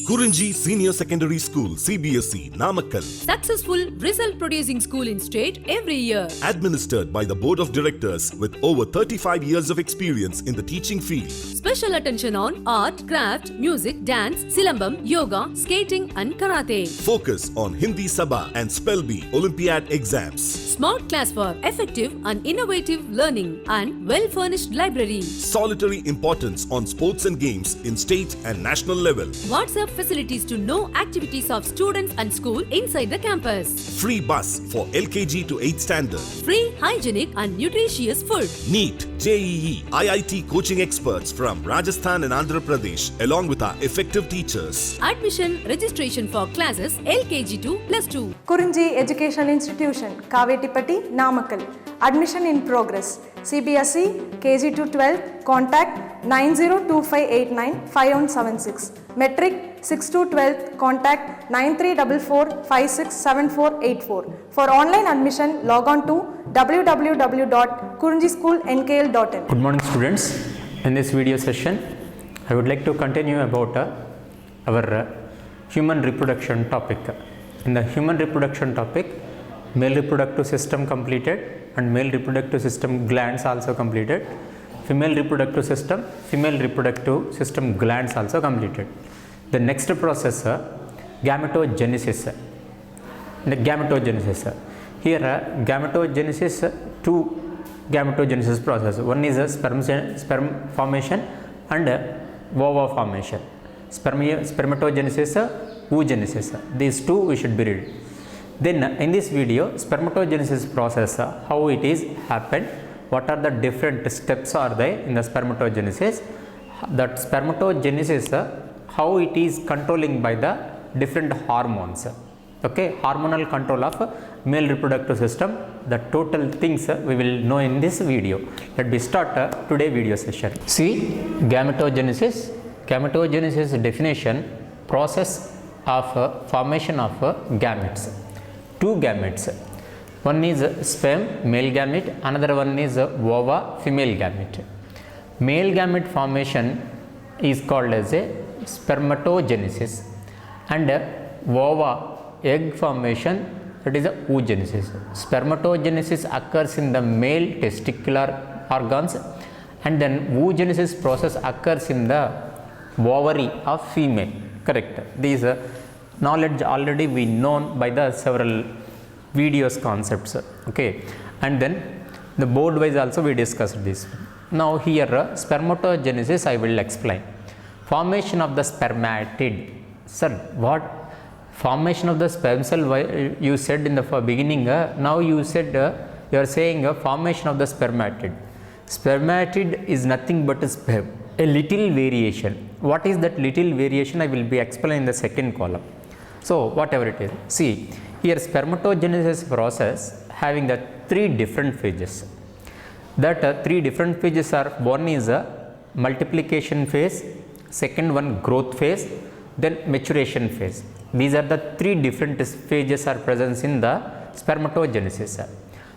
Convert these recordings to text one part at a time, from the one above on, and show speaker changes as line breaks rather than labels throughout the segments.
KURINJI Senior Secondary School, CBSE, Namakkal.
Successful result producing school in state every year.
Administered by the Board of Directors with over 35 years of experience in the teaching field.
Special attention on art, craft, music, dance, silambam, yoga, skating and karate.
Focus on Hindi Sabha and Spell Bee Olympiad exams.
Smart class for effective and innovative learning and well-furnished library.
Solitary importance on sports and games in state and national level.
WhatsApp facilities to know activities of students and school inside the campus.
Free bus for LKG to 8th standard.
Free, hygienic and nutritious food.
Neet, JEE, IIT coaching experts from Rajasthan and Andhra Pradesh along with our effective teachers.
Admission registration for classes LKG to +2.
KURINJI Education Institution, Kavetipatti, Namakkal. Admission in progress. CBSE, KG to 12, contact 9025895176. Metric 6 to 12, contact 9344567484. For online admission, log on to www.kurinjischoolnkl.in.
Good morning students. In this video session, I would like to continue about our human reproduction topic. In the human reproduction topic, male reproductive system completed and male reproductive system glands also completed. Female reproductive system glands also completed. The next process, gametogenesis. Here, gametogenesis, two gametogenesis process. One is a sperm formation and ova formation. Spermatogenesis, oogenesis. These two we should be read. Then in this video, spermatogenesis process, how it is happened, what are the different steps are there in the spermatogenesis, that spermatogenesis, how it is controlling by the different hormones. Okay, hormonal control of male reproductive system, the total things we will know in this video. Let me start today video session. See, gametogenesis. Gametogenesis definition, process of formation of gametes. Two gametes. One is sperm, male gamete, another one is ova, female gamete. Male gamete formation is called as a spermatogenesis, and ova, egg formation, that is a oogenesis. Spermatogenesis occurs in the male testicular organs, and then oogenesis process occurs in the ovary of female. Correct. These knowledge already we known by the several videos concepts. Okay, and then the board wise also we discussed this. Now here spermatogenesis I will explain. Formation of the spermatid. Sir, what formation of the sperm cell? You said in the beginning. Now you said you are saying formation of the spermatid. Spermatid is nothing but a sperm. A little variation. What is that little variation? I will be explaining in the second column. So whatever it is, see here spermatogenesis process having the three different phases. That three different phases are, one is a multiplication phase, second one growth phase, then maturation phase. These are the three different phases are present in the spermatogenesis.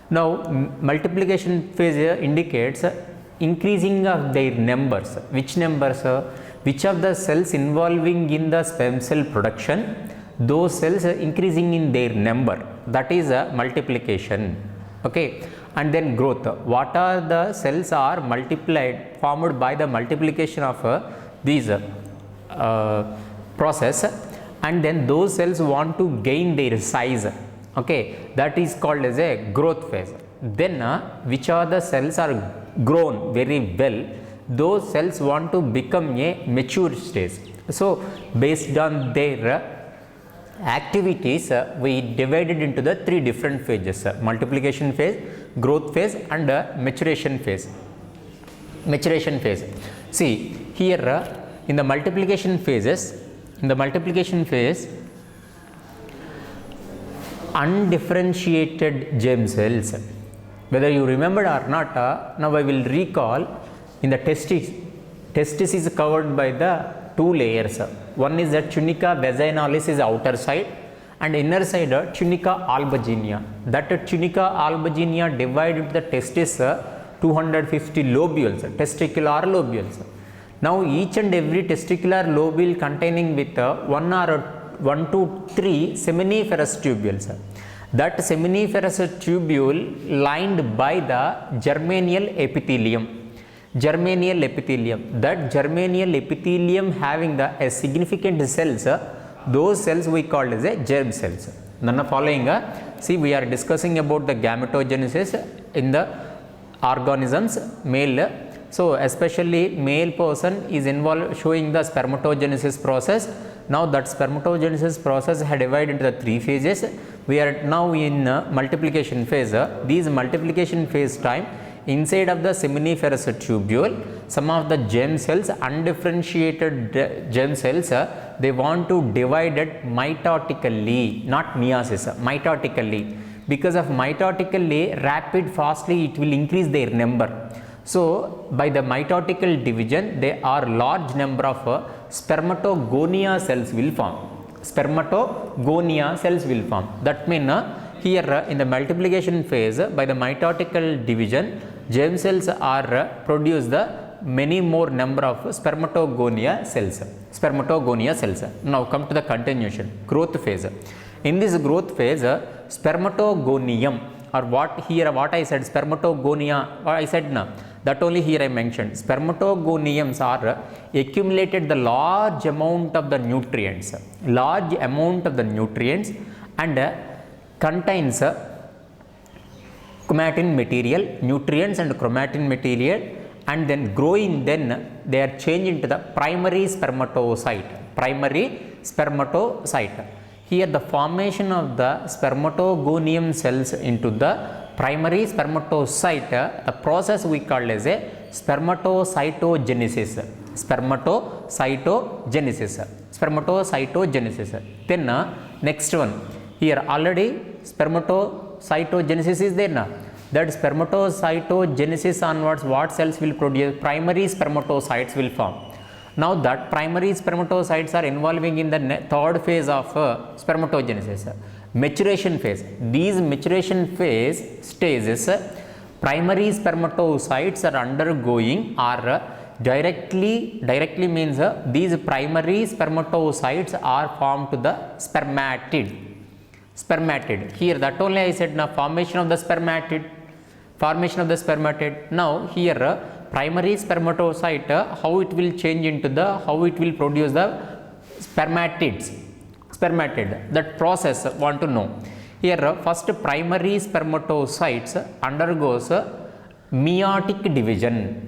Now multiplication phase indicates increasing of their numbers. Which numbers? Which of the cells involving in the sperm cell production, those cells are increasing in their number, that is a multiplication. Okay, and then growth, what are the cells are multiplied, formed by the multiplication of these process, and then those cells want to gain their size. Okay, that is called as a growth phase. Then which are the cells are grown very well, those cells want to become a mature stage. So based on their activities, we divided into the three different phases: multiplication phase, growth phase, and maturation phase. See here in the multiplication phase, undifferentiated germ cells. Whether you remembered or not, now I will recall. In the testis is covered by the two layers. One is the tunica vaginalis is outer side, and inner side tunica albuginea. That tunica albuginea divided the testis 250 lobules, testicular lobules. Now each and every testicular lobule containing with 1 to 3 seminiferous tubules. That seminiferous tubule lined by the germinal epithelium. Germinal epithelium. That germinal epithelium having the a significant cells, those cells we call as a germ cells. None following. See, we are discussing about the gametogenesis in the organisms, male. So especially male person is involved showing the spermatogenesis process. Now that spermatogenesis process had divided into the 3 phases. We are now in multiplication phase. These multiplication phase time, inside of the seminiferous tubule, some of the germ cells, undifferentiated germ cells, they want to divide it mitotically, not meiosis, mitotically. Because of mitotically, fastly it will increase their number. So by the mitotical division, there are large number of spermatogonia cells will form. Spermatogonia cells will form. That means here in the multiplication phase, by the mitotical division, germ cells are produce the many more number of spermatogonia cells. Spermatogonia cells. Now come to the continuation, growth phase. In this growth phase, spermatogonium, or what I said, spermatogonia, what I said now, that only here I mentioned. Spermatogoniums are accumulated the large amount of the nutrients, and contains chromatin material, nutrients and chromatin material, and then growing, then they are changed into the primary spermatocyte. Here the formation of the spermatogonium cells into the primary spermatocyte, the process we call as a spermatocytogenesis. Then next one, here already spermatocytogenesis is there now. That spermatocytogenesis onwards, what cells will produce? Primary spermatocytes will form. Now that primary spermatocytes are involving in the third phase of spermatogenesis, maturation phase. These maturation phase stages, primary spermatocytes are undergoing, or directly means these primary spermatocytes are formed to the spermatid. Here that only I said now, formation of the spermatid. Now here primary spermatocyte, how it will change into the, how it will produce the spermatid. That process want to know. Here first primary spermatocytes undergoes meiotic division.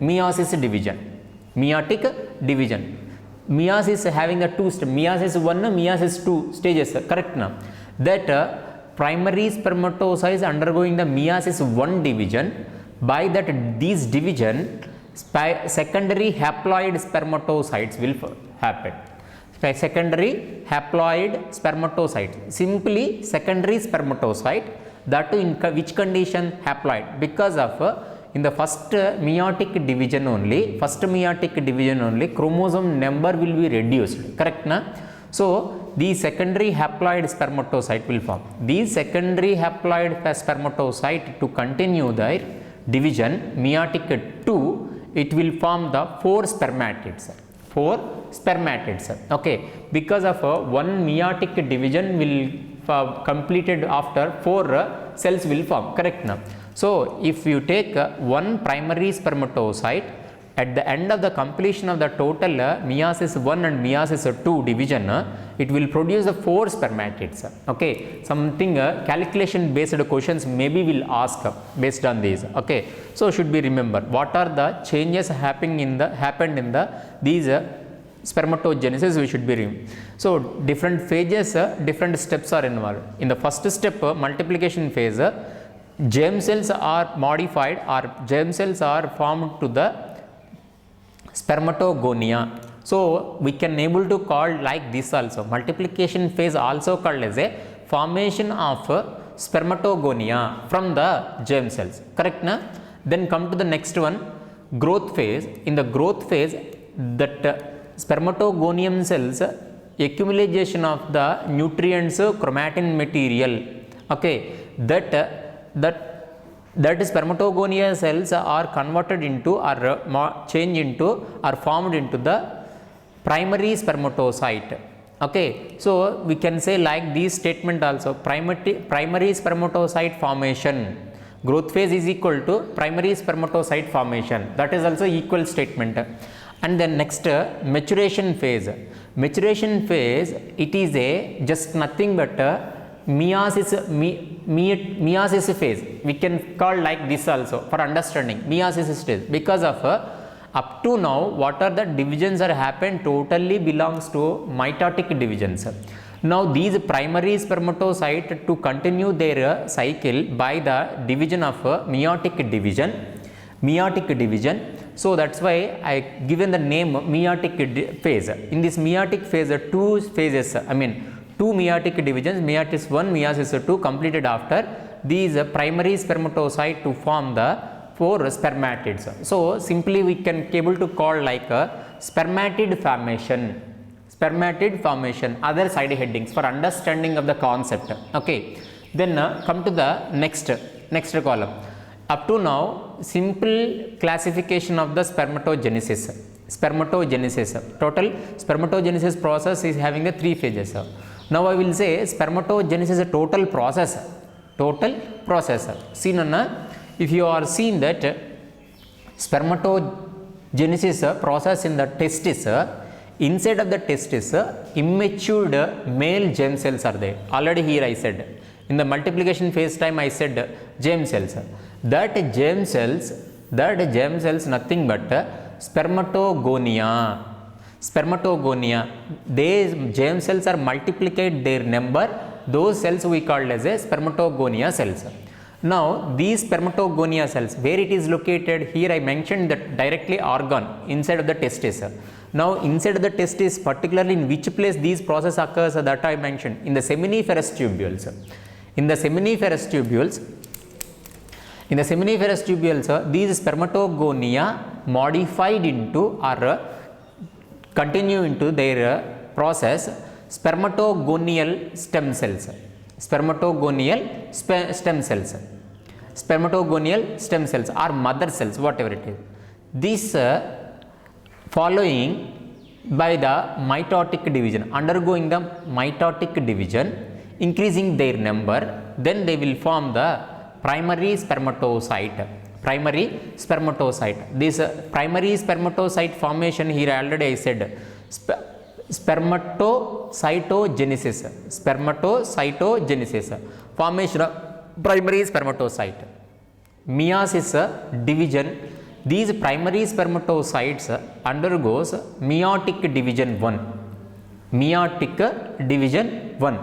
Meiosis having a 2 steps, meiosis 1, meiosis 2 stages, correct now? That primary spermatocytes undergoing the meiosis 1 division. By that these division, secondary haploid spermatocytes will happen. Secondary haploid spermatocyte, simply secondary spermatocyte, that in which condition? Haploid. Because of in the first meiotic division only, chromosome number will be reduced, correct na? So the secondary haploid spermatocyte will form. These secondary haploid spermatocyte, to continue their division, meiotic 2, it will form the 4 spermatids. Okay, because of one meiotic division will completed after 4 cells will form, correct now? So if you take one primary spermatocyte, at the end of the completion of the total meiosis 1 and meiosis 2 division, it will produce the 4 spermatids. Okay, something calculation based questions maybe will ask based on these. Okay, so should be remember what are the changes happened in the these spermatogenesis, we should be so different phases, different steps are involved. In the first step, multiplication phase, germ cells are modified, or germ cells are formed to the spermatogonia. So we can able to call like this also, multiplication phase also called as a formation of spermatogonia from the germ cells, correct na? Then come to the next one, growth phase. In the growth phase, that spermatogonium cells, accumulation of the nutrients, chromatin material, okay, that that spermatogonia cells are converted into or change into or formed into the primary spermatocyte. Okay, so we can say like this statement also, primary spermatocyte formation, growth phase is equal to primary spermatocyte formation, that is also equal statement. And then next maturation phase. Maturation phase, it is a just nothing but meiosis phase, we can call like this also for understanding, meiosis stage, because of up to now what are the divisions are happened totally belongs to mitotic divisions. Now these primary spermatocyte to continue their cycle by the division of meiotic division. So that's why I given the name meiotic phase. In this meiotic phase, two phases, two meiotic divisions, meiosis 1, meiosis 2 completed after these primary spermatocyte to form the 4 spermatids. So simply we can able to call like a spermatid formation, other side headings for understanding of the concept. Okay, then come to the next column. Up to now, simple classification of the spermatogenesis. Total spermatogenesis process is having the 3 phases. Now I will say spermatogenesis is a total process. See Nana, if you are seeing that spermatogenesis process in the testis, inside of the testis, immature male germ cells are there. Already here I said, in the multiplication phase time I said germ cells. That germ cells nothing but spermatogonia. These germ cells are multiplied their number, those cells we called as a spermatogonia cells. Now these spermatogonia cells, where it is located, here I mentioned that directly organ inside of the testis. Now inside of the testis, particularly in which place these process occurs, that I mentioned, in the seminiferous tubules. In the seminiferous tubules, these spermatogonia modified into or continue into their process spermatogonial stem cells. Spermatogonial stem cells or mother cells, whatever it is. This following by the mitotic division, undergoing the mitotic division, increasing their number, then they will form the primary spermatocyte. This primary spermatocyte formation, here already I said spermatocytogenesis, formation of primary spermatocyte. Meiosis division, these primary spermatocytes undergoes meiotic division 1.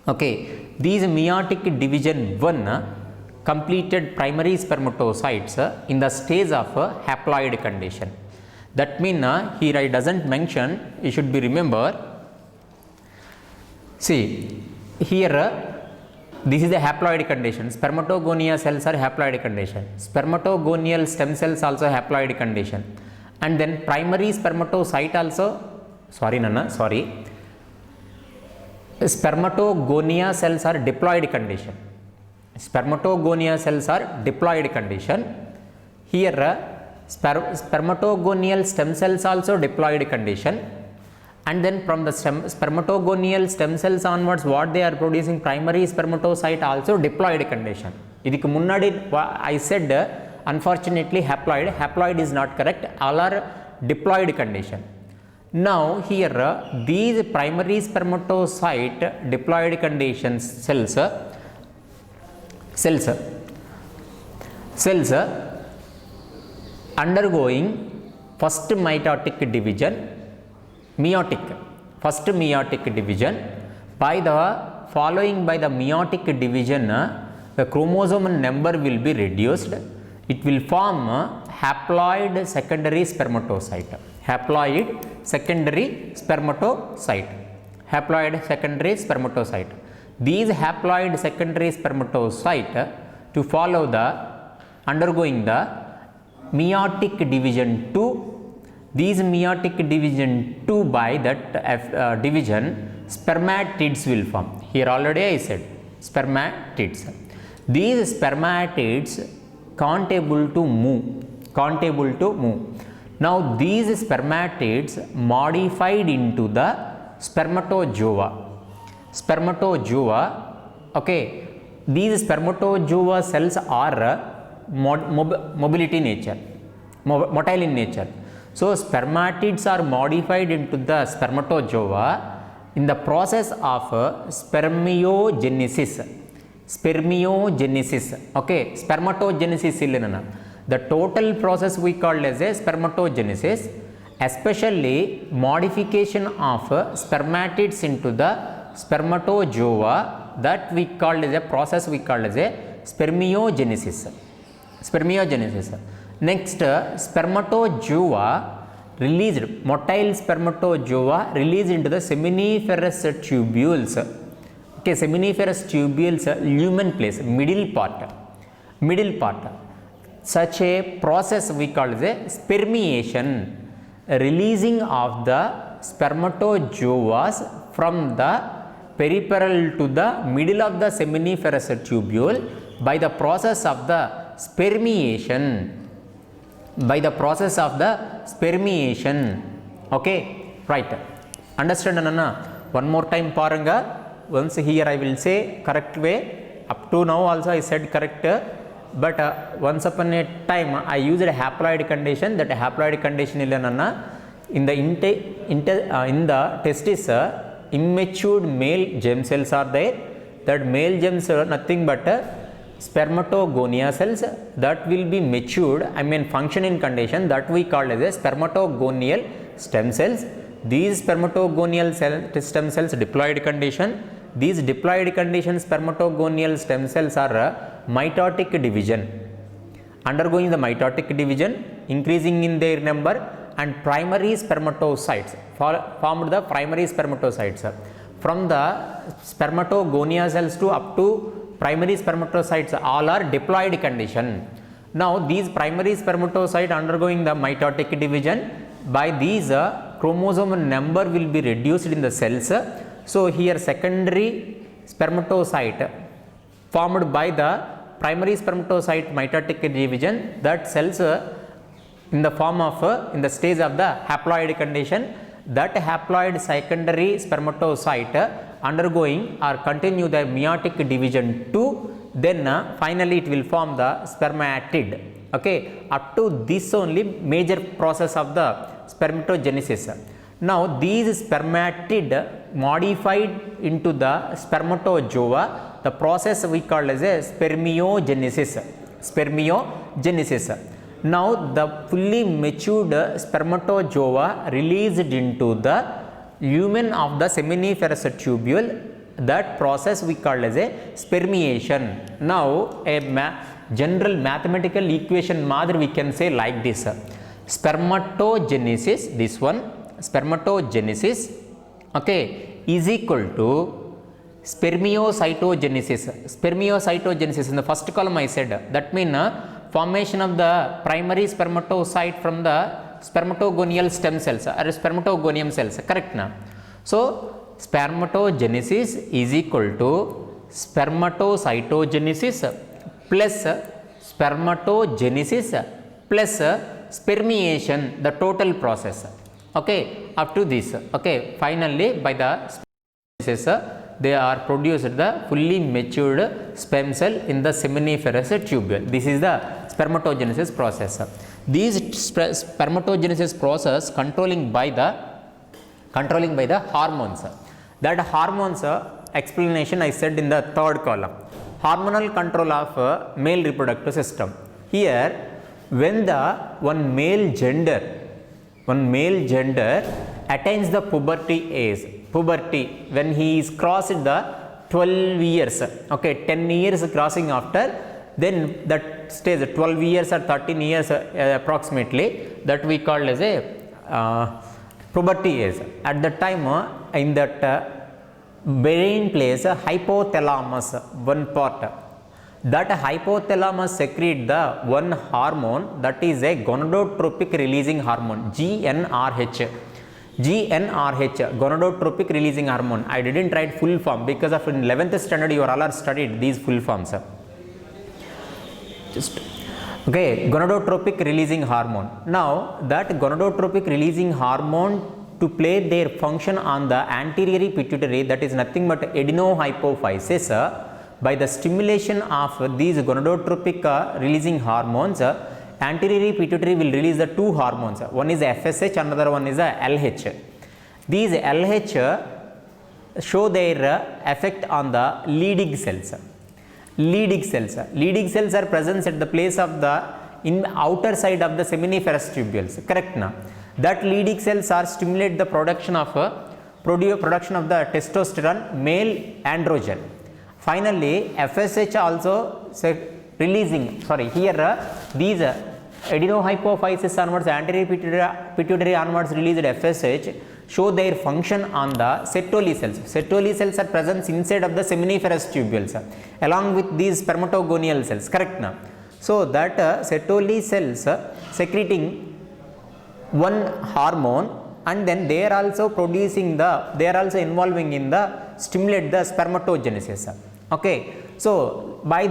Okay, these meiotic division 1 completed primary spermatocytes in the stage of haploid condition. That means here I doesn't mention, you should be remember. See here, this is the haploid condition. Spermatogonia cells are haploid condition. Spermatogonial stem cells also haploid condition. And then primary spermatocyte also, spermatogonia cells are diploid condition. Here spermatogonial stem cells also diploid condition. And then from the spermatogonial stem cells onwards, what they are producing, primary spermatocyte also diploid condition. Idhukku munnadi I said unfortunately haploid is not correct, all are diploid condition. Now here these primary spermatocyte diploid condition cells undergoing first meiotic division, by the following by the meiotic division, the chromosome number will be reduced. It will form haploid secondary spermatocyte. These haploid secondary spermatocyte to follow the undergoing the meiotic division 2. These meiotic division 2, by that division, spermatids will form. Here already I said spermatids. These spermatids can't able to move. Now these spermatids modified into the spermatozoa. Okay, these spermatozoa cells are motile in nature. So spermatids are modified into the spermatozoa in the process of spermiogenesis. Okay, spermatogenesis illana. The total process we call as a spermatogenesis, especially modification of spermatids into the spermatozoa, that we call as a process we call as a spermiogenesis. Next, spermatozoa released, motile spermatozoa released into the seminiferous tubules. Okay, seminiferous tubules, lumen place, middle part. Such a process we call as a spermiation, releasing of the spermatozoas from the peripheral to the middle of the seminiferous tubule by the process of the spermiation. Okay, right. Understand Anna? One more time paranga. Once here I will say correct way. Up to now also I said correct. But once upon a time I used a haploid condition. That haploid condition illananna in the testis immature male germ cells are there. That male germs are nothing but spermatogonia cells that will be matured, functioning condition, that we call as a spermatogonial stem cells. These spermatogonial stem cells diploid condition. These diploid condition spermatogonial stem cells are mitotic division, undergoing the mitotic division, increasing in their number, and primary spermatocytes formed the primary spermatocytes. From the spermatogonia cells to up to primary spermatocytes, all are diploid condition. Now these primary spermatocytes undergoing the mitotic division, by these chromosome number will be reduced in the cells. So here secondary spermatocyte formed by the primary spermatocyte mitotic division, that cells in the form of in the stage of the haploid condition, that haploid secondary spermatocyte undergoing or continue the meiotic division too, then finally it will form the spermatid. Okay, up to this only major process of the spermatogenesis. Now these spermatid modified into the spermatozoa, the process we call as a spermiogenesis. Now the fully matured spermatozoa released into the lumen of the seminiferous tubule, that process we call as a spermiation. Now a general mathematical equation madri we can say like this: spermatogenesis, this one spermatogenesis, okay, is equal to spermiocytogenesis. In the first column I said, that means formation of the primary spermatocyte from the spermatogonial stem cells or spermatogonium cells, correct na? So spermatogenesis is equal to spermatocytogenesis plus spermatogenesis plus spermiation, the total process. Okay, up to this. Okay, finally by the spermatogenesis they are produced the fully matured sperm cell in the seminiferous tubule. This is the spermatogenesis process. These spermatogenesis process controlling by the hormones. That hormones explanation I said in the third column. Hormonal control of male reproductive system. Here when the one male gender attains the puberty age, when he is crossed the 12 years, okay, 10 years crossing after, then that stage 12 years or 13 years approximately, that we call as a puberty age. At that time in that brain plays hypothalamus, one part. That hypothalamus secrete the one hormone, that is a gonadotropic releasing hormone, GnRH, gonadotropic releasing hormone. I didn't write full form because of in 11th standard you all are studied these full forms. just okay, gonadotropic releasing hormone. Now that gonadotropic releasing hormone to play their function on the anterior pituitary, that is nothing but adenohypophysis, by the stimulation of these gonadotropic releasing hormones, anterior pituitary will release the two hormones. One is FSH, another one is LH. These LH show their effect on the Leydig cells. Leydig cells are present at the place of the outer side of the seminiferous tubules. Correct now? That Leydig cells are stimulate the production of the testosterone, male androgen. Finally, FSH also releasing. These adenohypophysis onwards, anterior pituitary onwards released FSH show their function on the Sertoli cells. Sertoli cells are present inside of the seminiferous tubules along with these spermatogonial cells. Correct now? So that Sertoli cells secreting one hormone, and then they are also involving in the stimulate the spermatogenesis. Okay, so by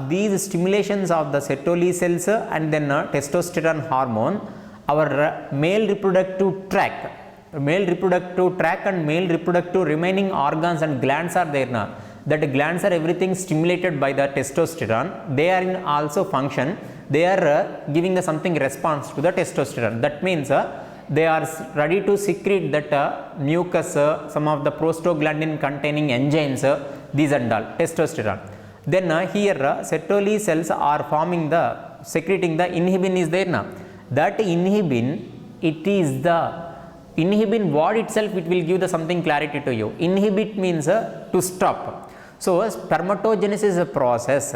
these stimulations of the Sertoli cells and then testosterone hormone, our male reproductive tract and male reproductive remaining organs and glands are there now. That glands are everything stimulated by the testosterone. They are in also function. They are giving the something response to the testosterone. That means they are ready to secrete that mucus, some of the prostaglandin containing enzymes, these and all, testosterone. Then here Sertoli cells are forming secreting the inhibin is there now. That inhibin, it is the inhibin word itself, it will give the something clarity to you. Inhibit means to stop. So spermatogenesis process,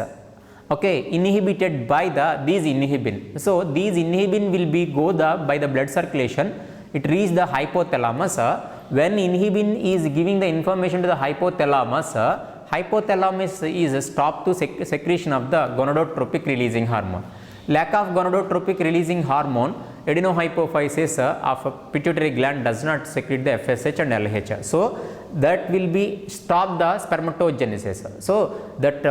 okay, inhibited by these inhibin. So these inhibin will be by the blood circulation, it reach the hypothalamus. When inhibin is giving the information to the hypothalamus is stopped to secretion of the gonadotropic releasing hormone. Lack of gonadotropic releasing hormone, adenohypophysis of pituitary gland does not secrete the FSH and LH. So that will be stop the spermatogenesis. So that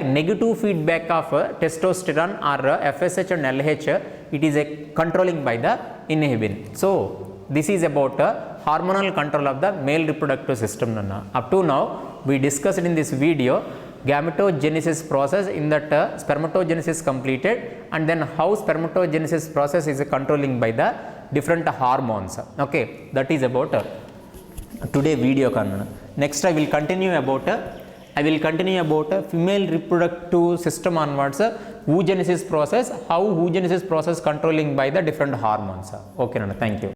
negative feedback of testosterone or FSH and LH, it is controlling by the inhibin. So this is about hormonal control of the male reproductive system. Up to now we discussed in this video gametogenesis process, in that spermatogenesis completed, and then how spermatogenesis process is controlling by the different hormones. Okay, that is about today video. Next I will continue about female reproductive system onwards, oogenesis process, how oogenesis process controlling by the different hormones. Okay, thank you.